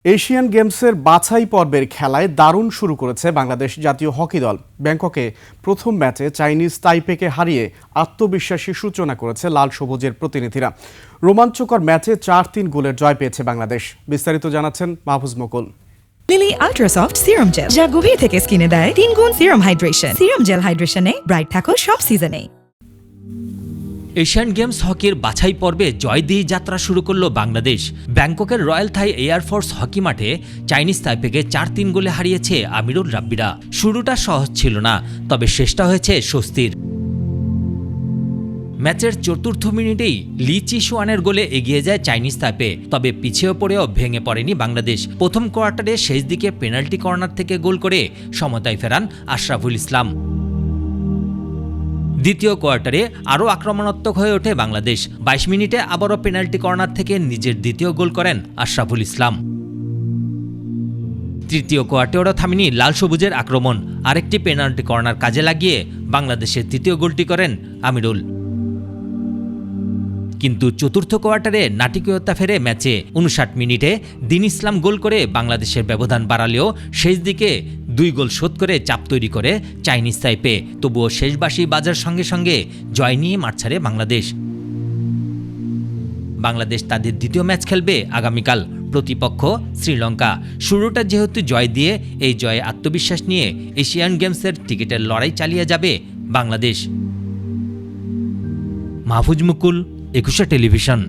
Asian গেমসের বাছাই পর্বের খেলায় দারুণ শুরু করেছে বাংলাদেশ জাতীয় হকি দল। ব্যাংককে প্রথম ম্যাচে চাইনিজ তাইপেকে হারিয়ে আত্মবিশ্বাসী সূচনা করেছে লাল সবুজের প্রতিনিধিরা। রোমাঞ্চকর ম্যাচে ৪-৩ গোলের জয় পেয়েছে বাংলাদেশ। বিস্তারিত জানাচ্ছেন Mahfuz Mukul. Lily ultrasoft serum gel, যা গভীর থেকে স্কিনে দেয় 3 গুণ সিরাম হাইড্রেশন। সিরাম জেল হাইড্রেশনে ব্রাইট থাকো সব সিজনে। এশিয়ান গেমস হকির বাছাই পর্বে জয় দিয়ে যাত্রা শুরু করল Bangladesh. ব্যাংককের Royal Thai air force hockey মাঠে চাইনিজ তাইপেকে ৪-৩ গোলে হারিয়েছে আমিরুল রাব্বিরা। শুরুটা সহজ ছিল না, তবে শেষটা হয়েছে স্বস্তির। ম্যাচের চতুর্থ মিনিটেই লি চিশুয়ানের গোলে এগিয়ে যায় চাইনিজ তাইপে, তবে পিছিয়ে পড়েও ভেঙে পড়েনি বাংলাদেশ। প্রথম কোয়ার্টারে শেষ দিকে পেনাল্টি কর্নার থেকে গোল করে সমতায় ফেরান আশরাফুল ইসলাম। দ্বিতীয় কোয়ার্টারে আরও আক্রমণাত্মক হয়ে ওঠে বাংলাদেশ। ২২ মিনিটে আবারও পেনাল্টি কর্নার থেকে নিজের দ্বিতীয় গোল করেন আশরাফুল ইসলাম। তৃতীয় কোয়ার্টারেও থামেনি লাল সবুজের আক্রমণ। আরেকটি পেনাল্টি কর্নার কাজে লাগিয়ে বাংলাদেশের তৃতীয় গোলটি করেন আমিরুল। কিন্তু চতুর্থ কোয়ার্টারে নাটকীয়তা ফেরে ম্যাচে। ৫৯ মিনিটে দিন ইসলাম গোল করে বাংলাদেশের ব্যবধান বাড়ালেও শেষ দিকে ২ গোল শোধ করে চাপ তৈরি করে চাইনিজ তাইপে। তবুও শেষ বাঁশি বাজার সঙ্গে সঙ্গে জয় নিয়ে মাঠ ছাড়ে বাংলাদেশ। বাংলাদেশ তাদের দ্বিতীয় ম্যাচ খেলবে আগামীকাল। প্রতিপক্ষ শ্রীলঙ্কা। শুরুটা যেহেতু জয় দিয়ে, এই জয়ে আত্মবিশ্বাস নিয়ে এশিয়ান গেমসের টিকিটের লড়াই চালিয়ে যাবে বাংলাদেশ। মাহফুজ মুকুল, ২১ টেলিভিশন।